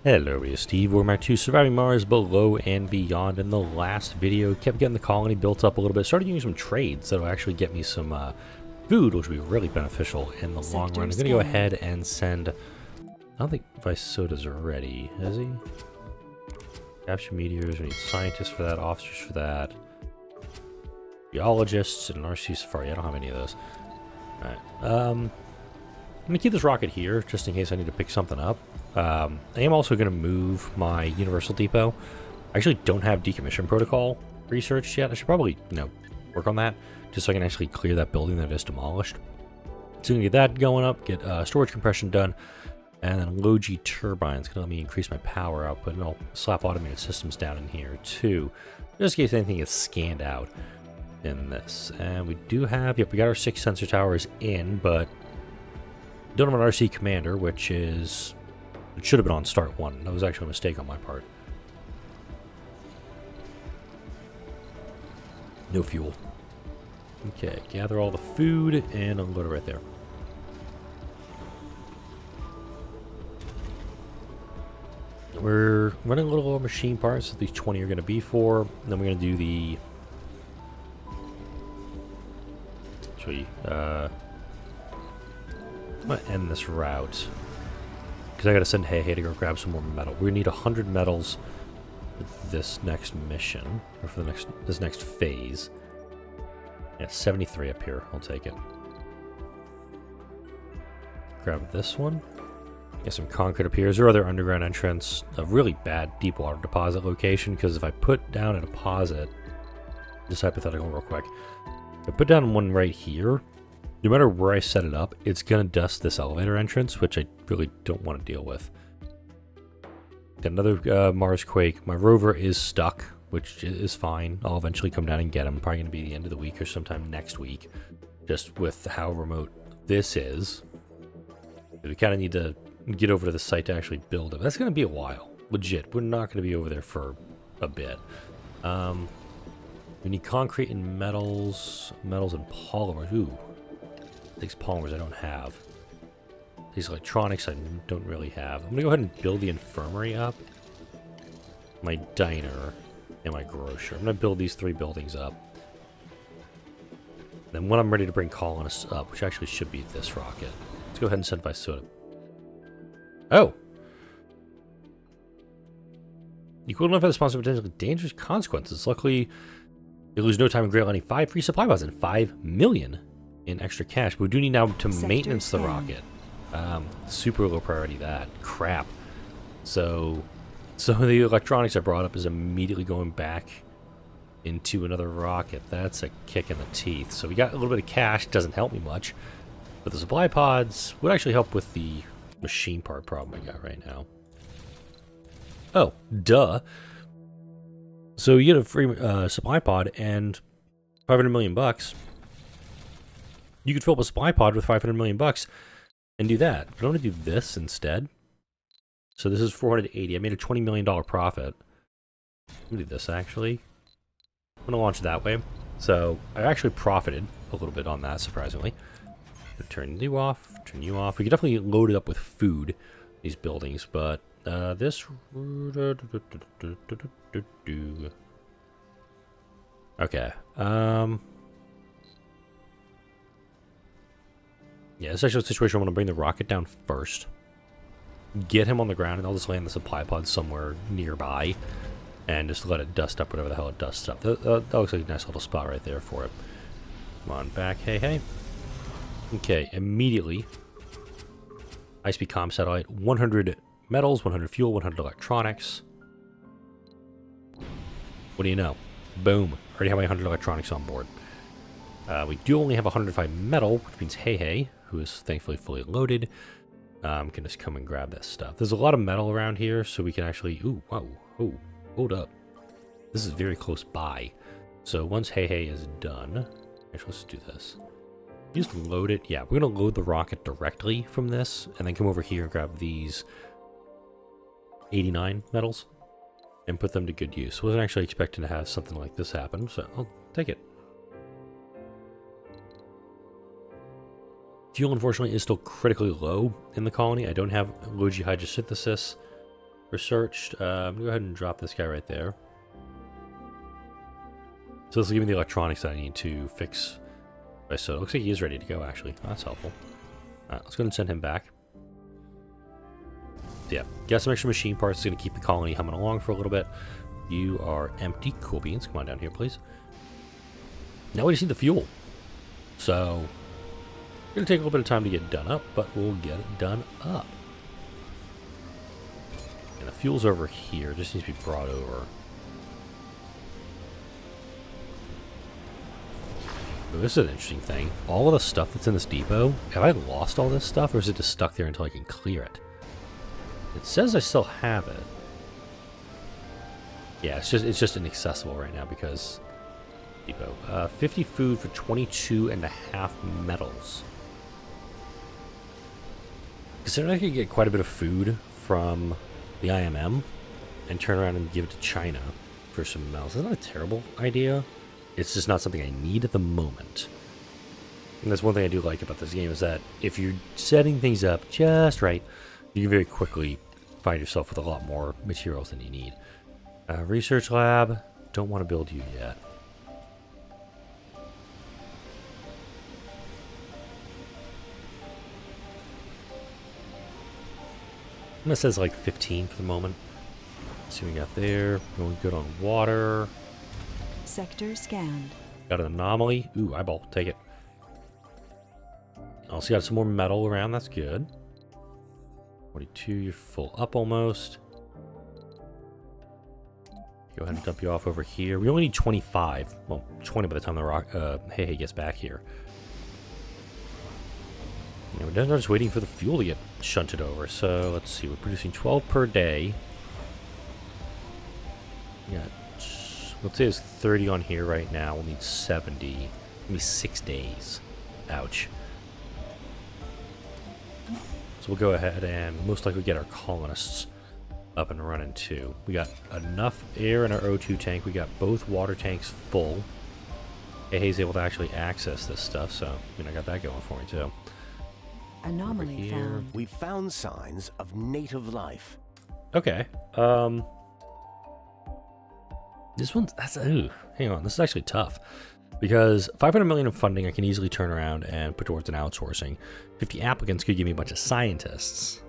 Hello, it's Steve. We're back to Surviving Mars Below and Beyond. In the last video, kept getting the colony built up a little bit. Started doing some trades that'll actually get me some food, which will be really beneficial in the long run. I'm going to go ahead and send... I don't think Visoda's ready, is he? Capture meteors, we need scientists for that, officers for that. Geologists, and an RC Safari. I don't have any of those. Alright, I'm going to keep this rocket here, just in case I need to pick something up. I am also going to move my Universal Depot. I actually don't have decommission protocol researched yet. I should probably, work on that, just so I can actually clear that building that is demolished. So I'm going to get that going up, get storage compression done, and then low G turbines going to let me increase my power output, and I'll slap automated systems down in here too, just in case anything gets scanned out in this. And we do have, yep, we got our 6 sensor towers in, but don't have an RC commander, which is... It should have been on start 1. That was actually a mistake on my part. No fuel. Okay, gather all the food and unload it right there. We're running a little low machine parts that these 20 are going to be for. And then we're going to do the... Actually, I'm going to end this route. Because I gotta send Hey to go grab some more metal. We need 100 metals for this next mission, or for this next phase. Yeah, 73 up here. I'll take it. Grab this one. Get some concrete up here. Is there other underground entrance? A really bad deep water deposit location. Because if I put down a deposit, just hypothetical real quick. If I put down one right here. No matter where I set it up, it's going to dust this elevator entrance, which I really don't want to deal with. Got another Mars quake. My rover is stuck, which is fine. I'll eventually come down and get him. Probably going to be the end of the week or sometime next week. Just with how remote this is. We kind of need to get over to the site to actually build it. That's going to be a while. Legit. We're not going to be over there for a bit. We need concrete and metals. Metals and polymers. Ooh. These polymers I don't have. These electronics I don't really have. I'm going to go ahead and build the infirmary up. My diner and my grocer. I'm going to build these 3 buildings up. Then when I'm ready to bring colonists up, which actually should be this rocket. Let's go ahead and send Visoda. Oh! You could notify the sponsor of potentially dangerous consequences. Luckily, you lose no time in Great Landing 5 free supply pods and 5 million in extra cash, but we do need now to maintenance the rocket. Super low priority that. Crap. So some of the electronics I brought up is immediately going back into another rocket. That's a kick in the teeth. So we got a little bit of cash, doesn't help me much. But the supply pods would actually help with the machine part problem I got right now. Oh, duh. So you get a free supply pod and 500 million bucks. You could fill up a supply pod with 500 million bucks and do that. But I'm going to do this instead. So this is 480. I made a $20 million profit. I'm going to do this, actually. I'm going to launch that way. So I actually profited a little bit on that, surprisingly. Turn you off. Turn you off. We could definitely load it up with food, these buildings. But this... Okay. Yeah, it's actually a situation I want to bring the rocket down first. Get him on the ground, and I'll just land the supply pod somewhere nearby. And just let it dust up whatever the hell it dusts up. That looks like a nice little spot right there for it. Come on, back. Hey. Okay, immediately. High-speed comm satellite. 100 metals, 100 fuel, 100 electronics. What do you know? Boom. Already have my 100 electronics on board. We do only have 105 metal, which means Hey, who is thankfully fully loaded, can just come and grab this stuff. There's a lot of metal around here, so we can actually... Ooh, whoa, oh, hold up. This is very close by. So once Hey is done... Actually, let's do this. Just load it. Yeah, we're going to load the rocket directly from this, and then come over here and grab these 89 metals, and put them to good use. Wasn't actually expecting to have something like this happen, so I'll take it. Fuel, unfortunately, is still critically low in the colony. I don't have low G hydrosynthesis Researched. I'm going to go ahead and drop this guy right there. So this will give me the electronics that I need to fix. So it looks like he is ready to go, actually. Oh, that's helpful. Alright, let's go ahead and send him back. So yeah, got some extra machine parts. It's going to keep the colony humming along for a little bit. You are empty. Cool beans. Come on down here, please. Now we just need the fuel. So, it's going to take a little bit of time to get done up, but we'll get it done up. And the fuel's over here. It just needs to be brought over. Ooh, this is an interesting thing. All of the stuff that's in this depot, have I lost all this stuff, or is it just stuck there until I can clear it? It says I still have it. Yeah, it's just inaccessible right now because depot. 50 food for 22.5 metals. Considering I could get quite a bit of food from the IMM and turn around and give it to China for some metals. Isn't that a terrible idea? It's just not something I need at the moment. And that's one thing I do like about this game is that if you're setting things up just right, you can very quickly find yourself with a lot more materials than you need. Research lab, don't want to build you yet. It says like 15 for the moment. Let's see what we got there. Going good on water. Sector scanned. Got an anomaly. Ooh, eyeball. Take it. Also got some more metal around. That's good. 42. You're full up almost. Go ahead and dump you off over here. We only need 25. Well, 20 by the time the rock Hey gets back here. And we're just waiting for the fuel to get shunted over. So let's see. We're producing 12 per day. Yeah. Let's say it's 30 on here right now. We'll need 70. Maybe 6 days. Ouch. So we'll go ahead and most likely get our colonists up and running too. We got enough air in our O2 tank. We got both water tanks full. He's able to actually access this stuff, so I got that going for me too. Anomaly found. We found signs of native life. Okay. This one's ooh, hang on. This is actually tough because 500 million in funding I can easily turn around and put towards an outsourcing. 50 applicants could give me a bunch of scientists.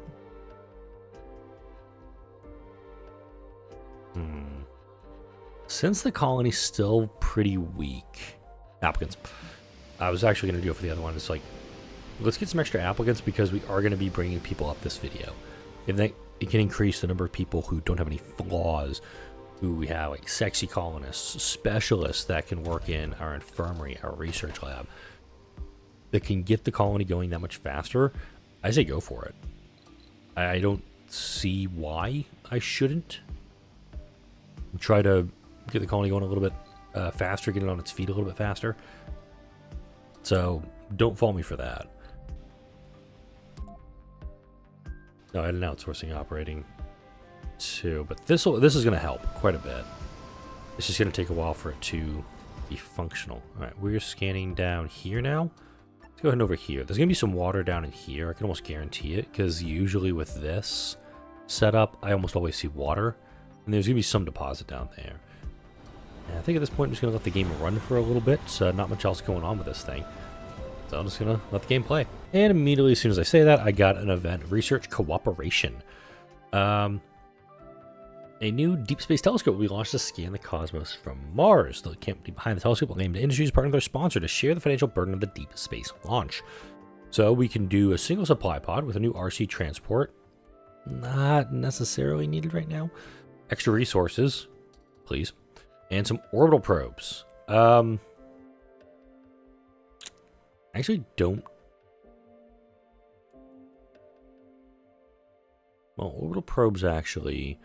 Since the colony's still pretty weak, applicants. I was actually going to do it for the other one. It's like, let's get some extra applicants because we are going to be bringing people up this video. If it can increase the number of people who don't have any flaws, who we have like sexy colonists, specialists that can work in our infirmary, our research lab, that can get the colony going that much faster, I say go for it. I don't see why I shouldn't. Try to get the colony going a little bit faster, get it on its feet a little bit faster. So don't fault me for that. No, I had an outsourcing operating too, but this is going to help quite a bit. It's just going to take a while for it to be functional. All right, we're scanning down here now. Let's go ahead and over here. There's going to be some water down in here. I can almost guarantee it because usually with this setup, I almost always see water. And there's going to be some deposit down there. And I think at this point I'm just going to let the game run for a little bit. So not much else going on with this thing. So I'm just going to let the game play. And immediately as soon as I say that, I got an event. Research Cooperation. A new deep space telescope will be launched to scan the cosmos from Mars. The company behind the telescope will name the industry's partner their sponsor to share the financial burden of the deep space launch. So we can do a single supply pod with a new RC transport. Not necessarily needed right now. Extra resources, please. And some orbital probes. Actually don't. Well, orbital probes actually,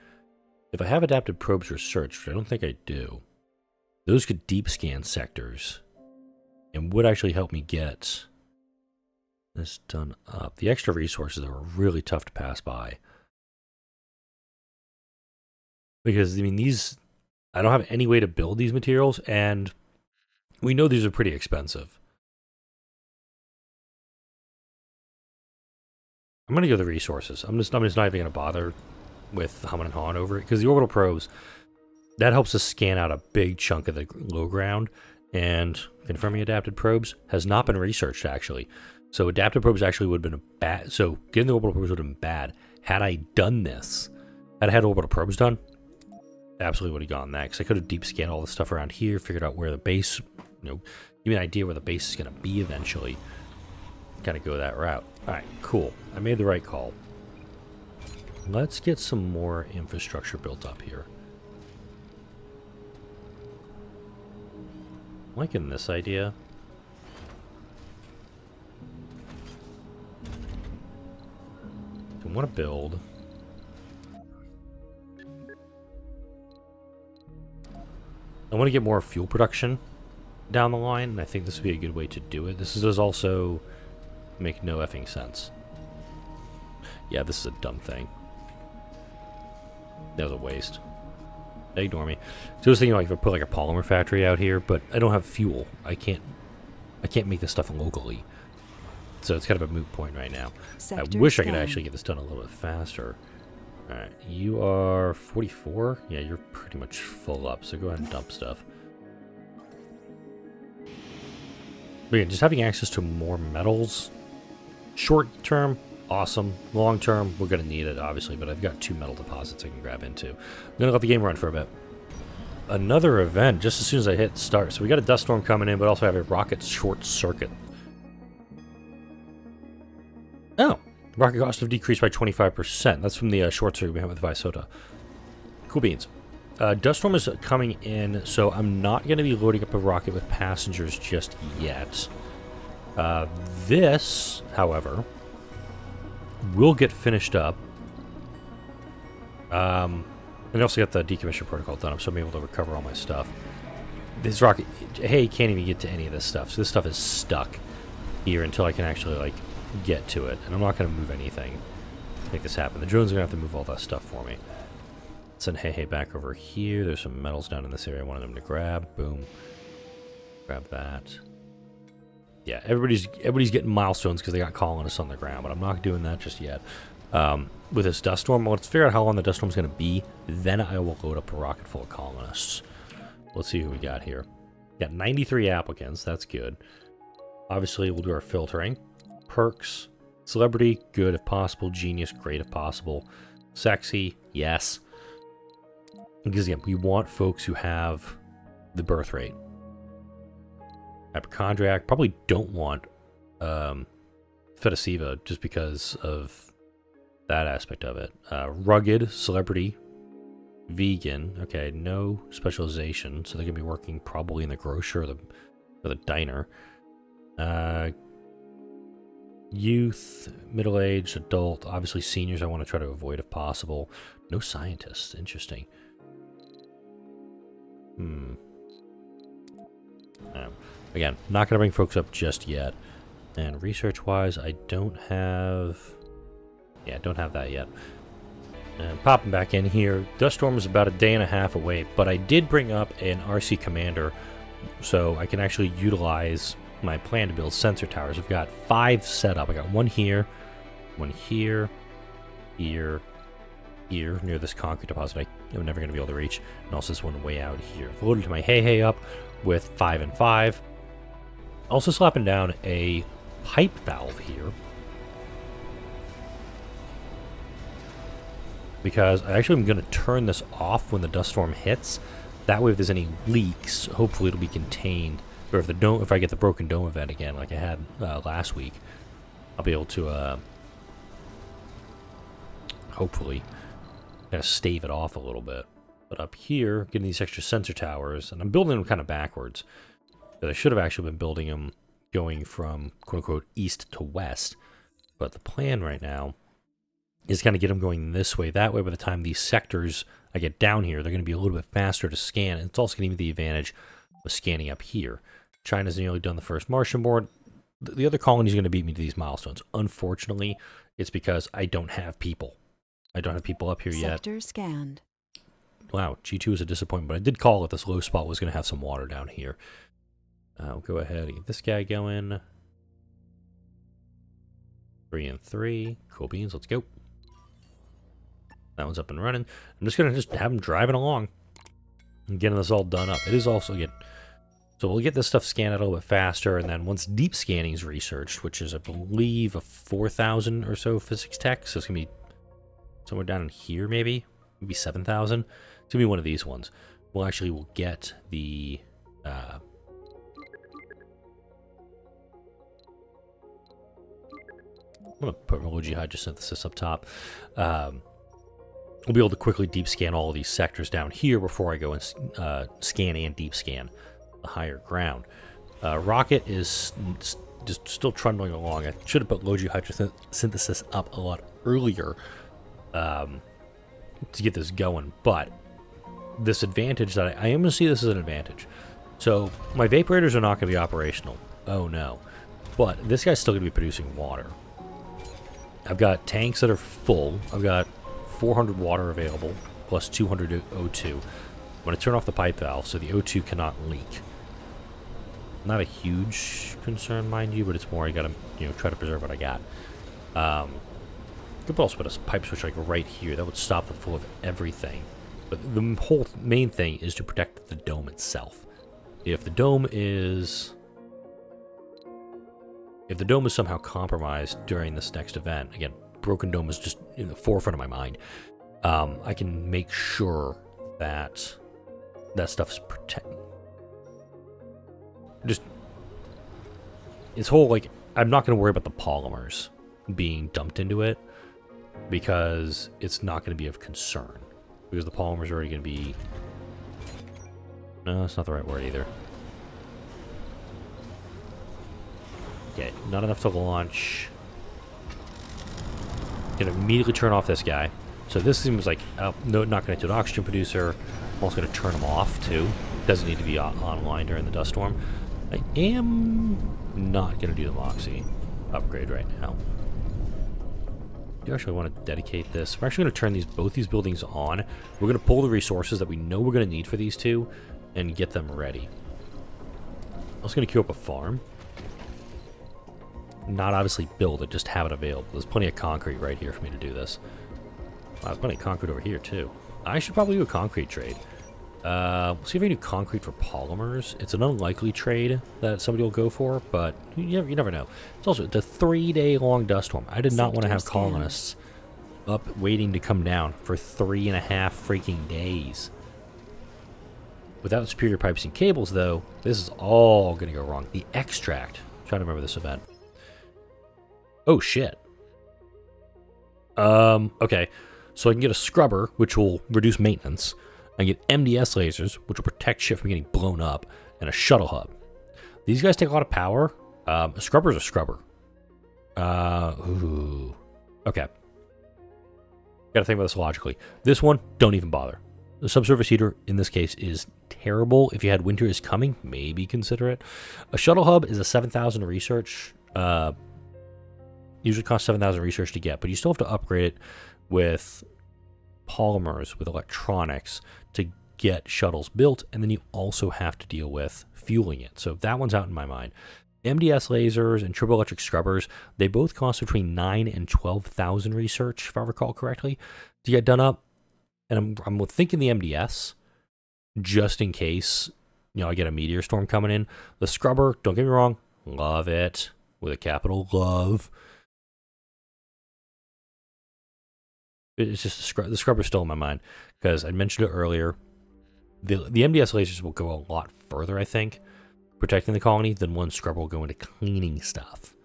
if I have adapted probes researched, which I don't think I do, those could deep scan sectors and would actually help me get this done up. The extra resources are really tough to pass by. Because, I mean, these, I don't have any way to build these materials, and we know these are pretty expensive. I'm going to go the resources. I'm just not even going to bother with humming and hawing over it, because the orbital probes, that helps us scan out a big chunk of the low ground, and confirming adapted probes has not been researched, actually. So adapted probes actually would have been bad. So getting the orbital probes would have been bad. Had I done this, had I had orbital probes done, absolutely would have gone that, because I could have deep scanned all the stuff around here, figured out where the base, give me an idea where the base is going to be eventually. Kind of go that route. Alright, cool. I made the right call. Let's get some more infrastructure built up here. I'm liking this idea. I want to build. I want to get more fuel production down the line, and I think this would be a good way to do it. This does also make no effing sense. Yeah, this is a dumb thing. That was a waste. Ignore me. So I was thinking, like, if I put like a polymer factory out here, but I don't have fuel. I can't make this stuff locally. So it's kind of a moot point right now. Sector I wish I scan. could actually get this done a little bit faster. Alright, you are 44? Yeah, you're pretty much full up, so go ahead and dump stuff. But yeah, just having access to more metals, short term, awesome. Long term, we're going to need it, obviously, but I've got 2 metal deposits I can grab into. I'm going to let the game run for a bit. Another event, just as soon as I hit start. So we got a dust storm coming in, but also have a rocket short circuit. Oh, rocket cost have decreased by 25%. That's from the short circuit we have with Visota. Cool beans. Dust storm is coming in, so I'm not going to be loading up a rocket with passengers just yet. This, however, will get finished up. And I also got the decommission protocol done, so I'm able to recover all my stuff. This rocket, hey, can't even get to any of this stuff, so this stuff is stuck here until I can actually, like, get to it. And I'm not going to move anything to make this happen. The drones are going to have to move all that stuff for me. Send Hey back over here. There's some metals down in this area I wanted them to grab. Boom. Grab that. Yeah, everybody's getting milestones because they got colonists on the ground, but I'm not doing that just yet. With this dust storm, let's figure out how long the dust storm's going to be. Then I will load up a rocket full of colonists. Let's see who we got here. Got 93 applicants. That's good. Obviously, we'll do our filtering. Perks. Celebrity, good if possible. Genius, great if possible. Sexy, yes. Because, again, we want folks who have the birth rate. Hypochondriac, probably don't want Fetasiva just because of that aspect of it. Rugged, celebrity, vegan, okay, no specialization, so they're going to be working probably in the grocer or the diner. Youth, middle-aged, adult, obviously seniors I want to try to avoid if possible. No scientists, interesting. Again, not going to bring folks up just yet. And research-wise, I don't have... Yeah, I don't have that yet. And popping back in here, Dust Storm is about a day and a half away, but I did bring up an RC Commander, so I can actually utilize my plan to build sensor towers. I've got 5 set up. I got one here, here, near this concrete deposit I'm never going to be able to reach, and also this one way out here. I've loaded my Hey up with 5 and 5. Also slapping down a pipe valve here, because I actually am going to turn this off when the dust storm hits. That way, if there's any leaks, hopefully it'll be contained. Or if I get the broken dome event again, like I had last week, I'll be able to hopefully kind of stave it off a little bit. But up here, getting these extra sensor towers, and I'm building them kind of backwards. But I should have actually been building them going from quote-unquote east to west. But the plan right now is kind of get them going this way. That way, by the time these sectors I get down here, they're going to be a little bit faster to scan. And it's also going to give me the advantage of scanning up here. China's nearly done the first Martian board. The other colony's going to beat me to these milestones. Unfortunately, it's because I don't have people. I don't have people up here yet. Sector scanned. Wow, G2 is a disappointment, but I did call it this low spot was going to have some water down here. I'll go ahead and get this guy going. 3 and 3. Cool beans, let's go. That one's up and running. I'm just going to have them driving along and getting this all done up. It is also, again, so we'll get this stuff scanned out a little bit faster, and then once deep scanning is researched, which is, I believe, a 4,000 or so physics tech, so it's going to be somewhere down in here, maybe 7,000. It's going to be one of these ones. We'll get the... I'm going to put Logi hydrosynthesis up top. We'll be able to quickly deep scan all of these sectors down here before I go and scan and deep scan the higher ground. Rocket is just still trundling along. I should have put Logi hydrosynthesis up a lot earlier to get this going, but this advantage that I am going to see this as an advantage. So my vaporators are not going to be operational. Oh no. But this guy's still going to be producing water. I've got tanks that are full. I've got 400 water available, plus 200 O2. I'm going to turn off the pipe valve so the O2 cannot leak. Not a huge concern, mind you, but it's more I got to, try to preserve what I got. Could also put a pipe switch like right here. That would stop the flow of everything. But the whole main thing is to protect the dome itself. If the dome is somehow compromised during this next event, again, broken dome is just in the forefront of my mind. I can make sure that that stuff is protected. Just this whole, like, I'm not going to worry about the polymers being dumped into it because it's not going to be of concern, because the polymers are already going to be, no, that's not the right word either. Okay, not enough to launch. Gonna immediately turn off this guy. So this seems like, no, not connected to an oxygen producer. I'm also going to turn them off too. Doesn't need to be online during the dust storm. I am not going to do the Moxie upgrade right now. I do actually want to dedicate this. We're actually going to turn both these buildings on. We're going to pull the resources that we know we're going to need for these two and get them ready. I'm also going to queue up a farm. Not obviously build it, just have it available. There's plenty of concrete right here for me to do this. Wow, there's plenty of concrete over here too. I should probably do a concrete trade. We'll see if I can do concrete for polymers. It's an unlikely trade that somebody will go for, but you never know. It's also a 3-day-long dust storm. I did not want to have colonists up waiting to come down for 3.5 freaking days. Without superior pipes and cables, though, this is all going to go wrong. The extract. I'm trying to remember this event. Oh, shit. Okay. So I can get a scrubber, which will reduce maintenance. I can get MDS lasers, which will protect shit from getting blown up, and a shuttle hub. These guys take a lot of power. A scrubber's a scrubber. Ooh. Okay. Gotta think about this logically. This one, don't even bother. The subsurface heater, in this case, is terrible. If you had winter is coming, maybe consider it. A shuttle hub is a 7,000 research. Usually costs 7,000 research to get, but you still have to upgrade it with polymers, with electronics to get shuttles built, and then you also have to deal with fueling it. So that one's out in my mind. MDS lasers and triple electric scrubbers, they both cost between 9,000 and 12,000 research, if I recall correctly, to get done up. And I'm thinking the MDS, just in case, I get a meteor storm coming in. The scrubber, don't get me wrong, love it, with a capital love. It's just the scrubber's still in my mind, because I mentioned it earlier. The MDS lasers will go a lot further, I think, protecting the colony, than one scrubber will go into cleaning stuff.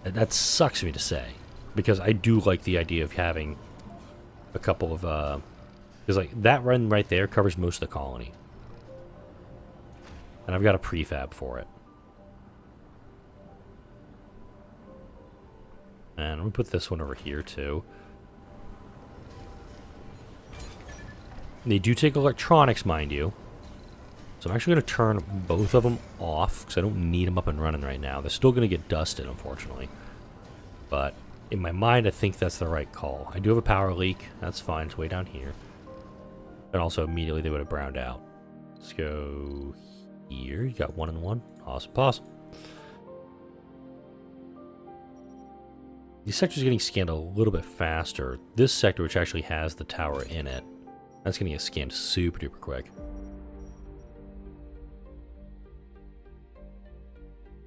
That sucks for me to say, because I do like the idea of having a couple of, because like that run right there covers most of the colony, and I've got a prefab for it. And we put this one over here too. They do take electronics, mind you. So I'm actually going to turn both of them off, because I don't need them up and running right now. They're still going to get dusted, unfortunately. But in my mind, I think that's the right call. I do have a power leak. That's fine. It's way down here. And also, immediately they would have browned out. Let's go here. You got 1 and 1. Awesome. Awesome. These sectors are getting scanned a little bit faster. This sector, which actually has the tower in it, that's going to get scanned super duper quick.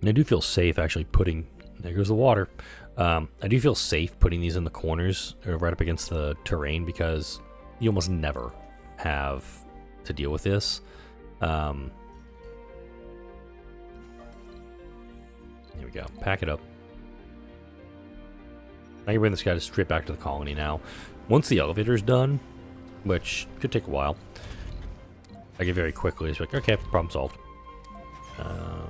And I do feel safe actually putting... There goes the water. I do feel safe putting these in the corners, or right up against the terrain, because you almost never have to deal with this. Here we go. Pack it up. I can bring this guy straight back to the colony now. Once the elevator's done, which could take a while, I get very quickly. It's like, okay, problem solved.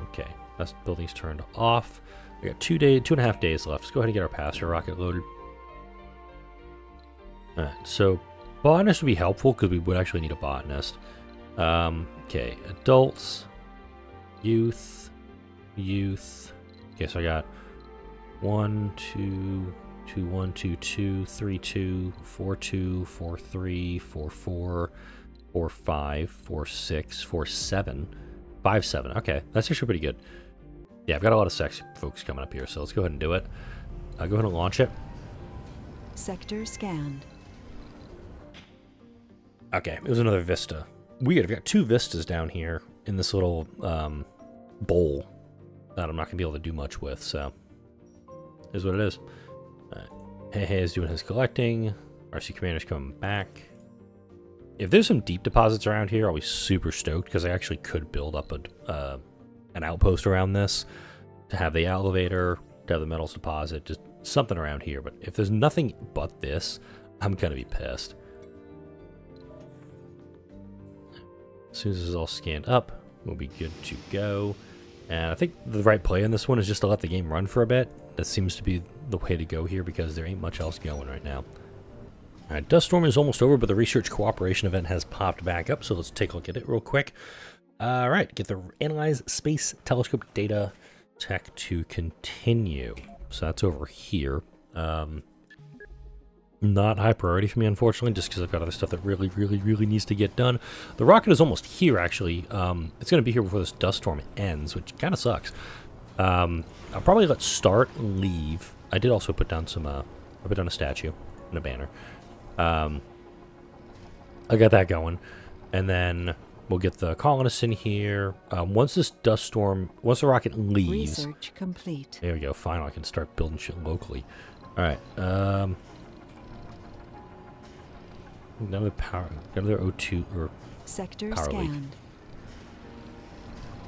Okay, that's building's turned off. We got 2.5 days left. Let's go ahead and get our passenger rocket loaded. Alright, so botanist would be helpful because we would actually need a botanist. Okay, adults, youth. Okay, so I got 1, 2, 2, 1, 2, 2, 3, 2, 4, 2, 4, 3, 4, 4, 4, 5, 4, 6, 4, 7, 5, 7. Okay, that's actually pretty good. Yeah, I've got a lot of sexy folks coming up here, so let's go ahead and do it. Go ahead and launch it. Sector scanned. Okay, it was another vista. Weird, I've got 2 vistas down here in this little bowl that I'm not going to be able to do much with, so is what it is. Hey is doing his collecting. RC Commander's coming back. If there's some deep deposits around here, I'll be super stoked, because I actually could build up an outpost around this to have the elevator, to have the metals deposit, just something around here. But if there's nothing but this, I'm going to be pissed. As soon as this is all scanned up, we'll be good to go. And I think the right play on this one is just to let the game run for a bit. That seems to be the way to go here, because there ain't much else going right now. Alright, Dust Storm is almost over, but the Research Cooperation event has popped back up, so let's take a look at it real quick. Alright, get the Analyze Space Telescope Data Tech to continue. So that's over here. Not high priority for me, unfortunately, just because I've got other stuff that really needs to get done. The rocket is almost here, actually. It's going to be here before this dust storm ends, which kind of sucks. I'll probably let start and leave. I did also put down some, I put down a statue and a banner. I got that going. And then we'll get the colonists in here. Once this dust storm, once the rocket leaves... Research complete. There we go, finally I can start building shit locally. Alright, another power, another O2 or Sector power leak. scanned.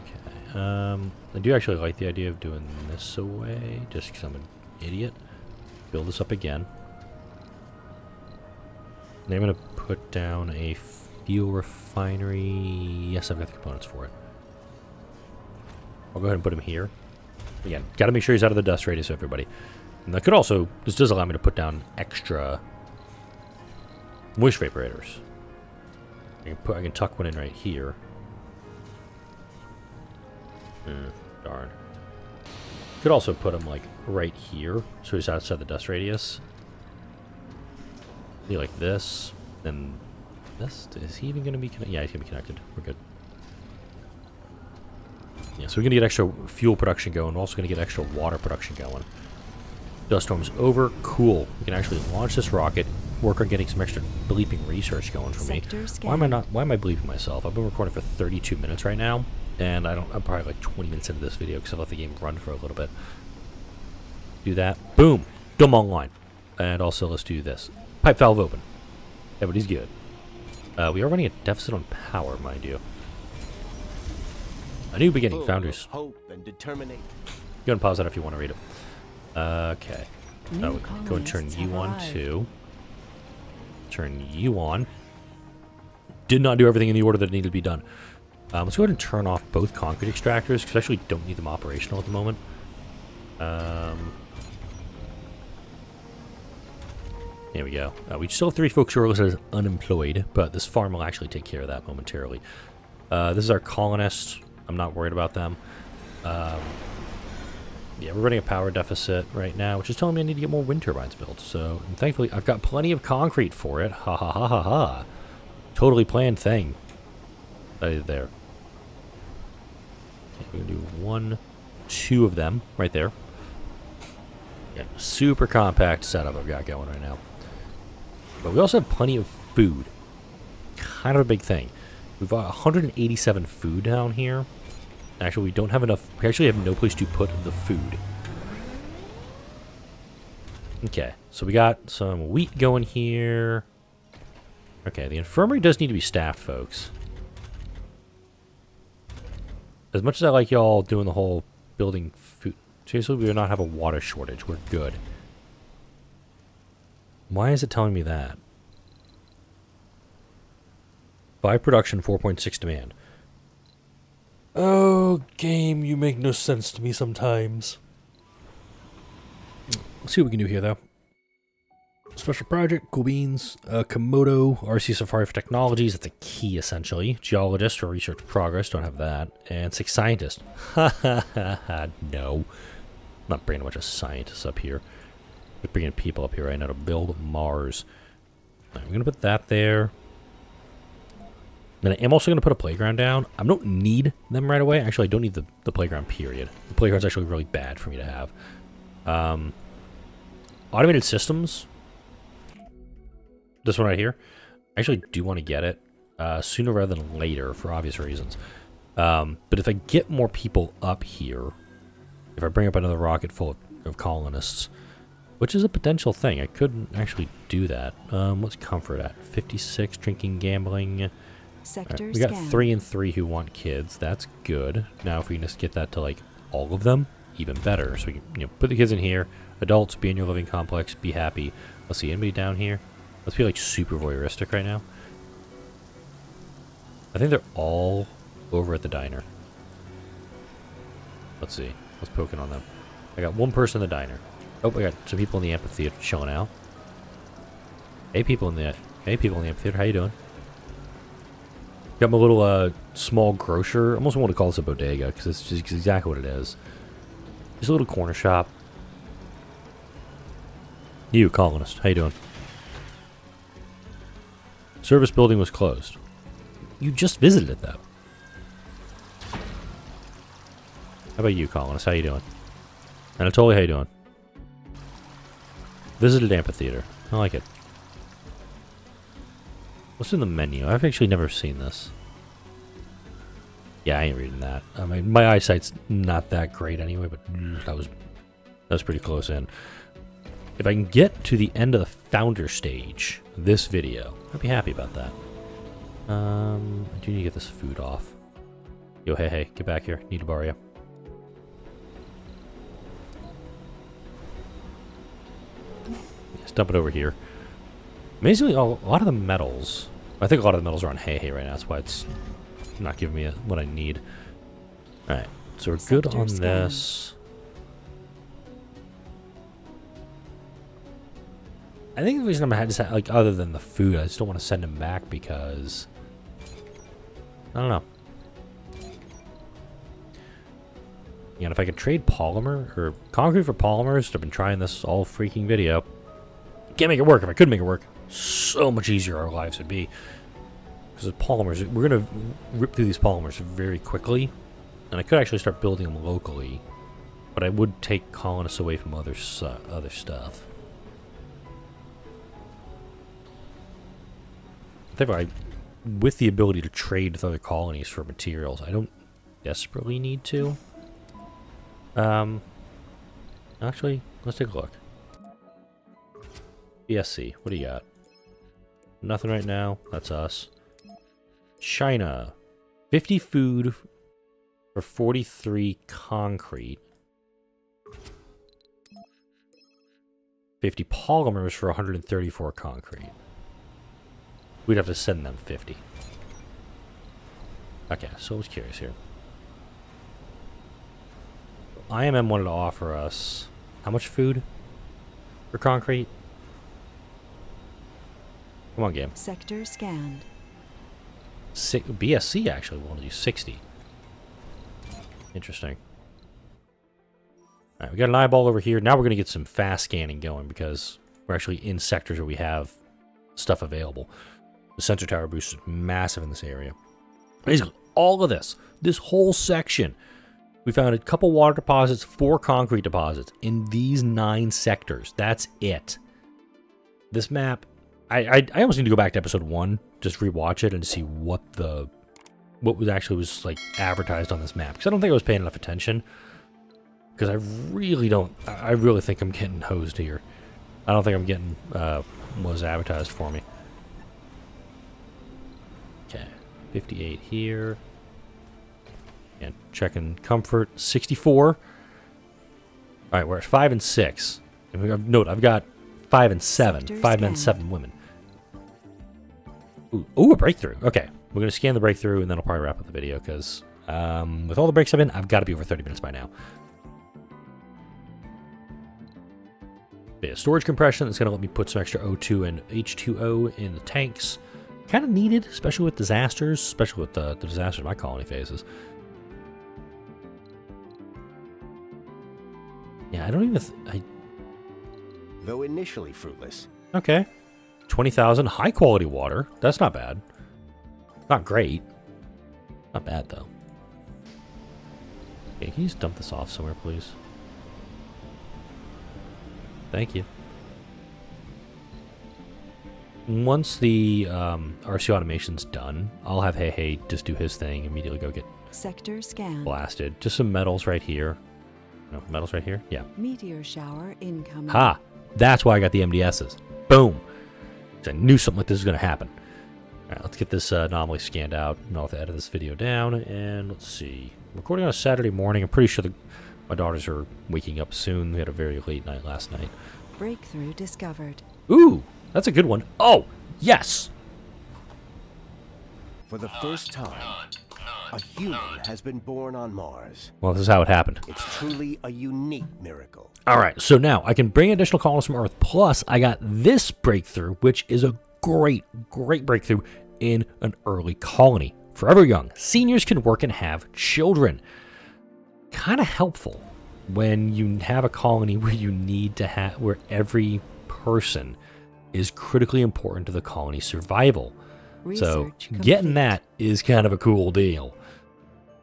Okay. I do actually like the idea of doing this away, just because I'm an idiot. Build this up again. And I'm gonna put down a fuel refinery. Yes, I've got the components for it. I'll go ahead and put him here. Again, gotta make sure he's out of the dust radius, everybody. And that could also, this does allow me to put down extra wish vaporators. I can tuck one in right here. Darn. Could also put him like right here, so he's outside the dust radius. Be like this, and this. Is he even going to be connected? Yeah, he's going to be connected. We're good. Yeah, so we're going to get extra fuel production going. We're also going to get extra water production going. Dust storm's over. Cool. We can actually launch this rocket. Work on getting some extra bleeping research going for me. Why am I bleeping myself? I've been recording for 32 minutes right now, and I'm probably like 20 minutes into this video because I let the game run for a little bit. Do that. Boom. Dumb online. And also let's do this. Pipe valve open. Everybody's good. We are running a deficit on power, mind you. A new beginning, founders. Hope and determination. Go ahead and pause that if you want to read it. Okay. Go and turn you on too. Turn you on. Did not do everything in the order that needed to be done. Let's go ahead and turn off both concrete extractors, because I actually don't need them operational at the moment. There we go. We still have 3 folks who are listed as unemployed, but this farm will actually take care of that momentarily. This is our colonists. I'm not worried about them. Yeah, we're running a power deficit right now, which is telling me I need to get more wind turbines built. So, and thankfully, I've got plenty of concrete for it. Ha ha ha ha ha. Totally planned thing. I did there. Okay, we're going to do 1, 2 of them right there. Yeah, super compact setup I've got going right now. But we also have plenty of food. Kind of a big thing. We've got 187 food down here. Actually, we don't have enough. We actually have no place to put the food. Okay, so we got some wheat going here. Okay, the infirmary does need to be staffed, folks. As much as I like y'all doing the whole building food, seriously, we do not have a water shortage. We're good. Why is it telling me that? 5 production, 4.6 demand. Oh, game, you make no sense to me sometimes. Let's see what we can do here, though. Special project, cool beans, Komodo, RC Safari for Technologies, that's a key, essentially. Geologist for research progress, don't have that. And 6 scientists. Ha ha ha ha, no. I'm not bringing a bunch of scientists up here. We're bringing people up here right now to build Mars. Right, we're going to put that there. Then I am also going to put a playground down. I don't need them right away. Actually, I don't need the playground, period. The playground's actually really bad for me to have. Automated systems. This one right here. I actually do want to get it sooner rather than later for obvious reasons. But if I get more people up here, if I bring up another rocket full of colonists, which is a potential thing, I could actually do that. What's comfort at? 56, drinking, gambling. Sector Right, we got scan. 3 and 3 who want kids. That's good. Now if we can just get that to like all of them, even better. So we can put the kids in here. Adults, be in your living complex, be happy. Let's see, anybody down here? Let's be like super voyeuristic right now. I think they're all over at the diner. Let's see. Let's poke in on them. I got one person in the diner. Oh, I got some people in the amphitheater chilling out. Hey, people in the amphitheater. How you doing? Got my little small grocer. I almost want to call this a bodega because it's just exactly what it is. Just a little corner shop. You, colonist. How you doing? Service building was closed. You just visited it, though. How about you, colonist? How you doing? Anatoly, how you doing? Visited amphitheater. I like it. What's in the menu? I've actually never seen this. Yeah, I ain't reading that. I mean, my eyesight's not that great anyway, but that was pretty close in. If I can get to the end of the founder stage, this video, I'd be happy about that. I do need to get this food off. Yo, hey, get back here. Need to borrow you. Let's dump it over here. Amazingly, a lot of the metals... I think a lot of the metals are on hey right now. That's why it's not giving me what I need. Alright, so we're good on this. I think the reason I'm ahead is that, like, other than the food, I just don't want to send him back because... I don't know. Yeah, and if I could trade polymer, or concrete for polymers, I've been trying this all freaking video. Can't make it work. If I could make it work, so much easier our lives would be. Because with polymers, we're going to rip through these polymers very quickly. And I could actually start building them locally. But I would take colonists away from other stuff. Therefore, with the ability to trade with other colonies for materials, I don't desperately need to. Actually, let's take a look. BSC, what do you got? Nothing right now. That's us. China. 50 food for 43 concrete. 50 polymers for 134 concrete. We'd have to send them 50. Okay, so I was curious here. IMM wanted to offer us how much food for concrete? Come on, game. Sector scanned. BSC actually wanted to do 60. Interesting. Alright, we got an eyeball over here. Now we're going to get some fast scanning going because we're actually in sectors where we have stuff available. The sensor tower boost is massive in this area. Basically, all of this whole section, We found a couple water deposits, 4 concrete deposits in these 9 sectors. That's it. This map, I almost need to go back to episode 1, just rewatch it and see what was actually like advertised on this map. Because I don't think I was paying enough attention. Because I really think I'm getting hosed here. I don't think I'm getting what was advertised for me. Okay, 58 here. And checking comfort, 64. All right, we're at 5 and 6. And note, I've got 5 and 7. Sector 5 men, scanned. 7 women. Ooh, a breakthrough. Okay, we're going to scan the breakthrough, and then I'll probably wrap up the video, because with all the breaks I've been, I've got to be over 30 minutes by now. Yeah, storage compression is going to let me put some extra O2 and H2O in the tanks. Kind of needed, especially with disasters, especially with the disasters my colony faces. Yeah, I don't even... Though initially fruitless, Okay. 20,000 high quality water. That's not bad. Not great. Not bad, though. Okay, can you just dump this off somewhere, please? Thank you. Once the RC automation's done, I'll have Hey just do his thing, immediately go get Sector scanned. blasted. Just some metals right here. No, metals right here? Yeah. Meteor shower incoming. Ha! That's why I got the MDSs. Boom! 'Cause I knew something like this was going to happen. Alright, let's get this anomaly scanned out. I'll have to edit this video down, and let's see. I'm recording on a Saturday morning. I'm pretty sure my daughters are waking up soon. We had a very late night last night. Breakthrough discovered. Ooh! That's a good one. Oh! Yes! for the first time, a human has been born on Mars. Well, this is how it happened. It's truly a unique miracle. Alright, so now I can bring additional colonists from Earth, plus I got this breakthrough, which is a great breakthrough in an early colony. Forever young, seniors can work and have children. Kind of helpful when you have a colony where you need to have, where every person is critically important to the colony's survival. So getting that is kind of a cool deal.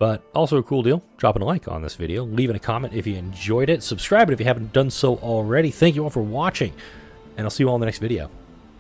But also a cool deal, dropping a like on this video, leaving a comment if you enjoyed it, subscribe if you haven't done so already. Thank you all for watching, and I'll see you all in the next video.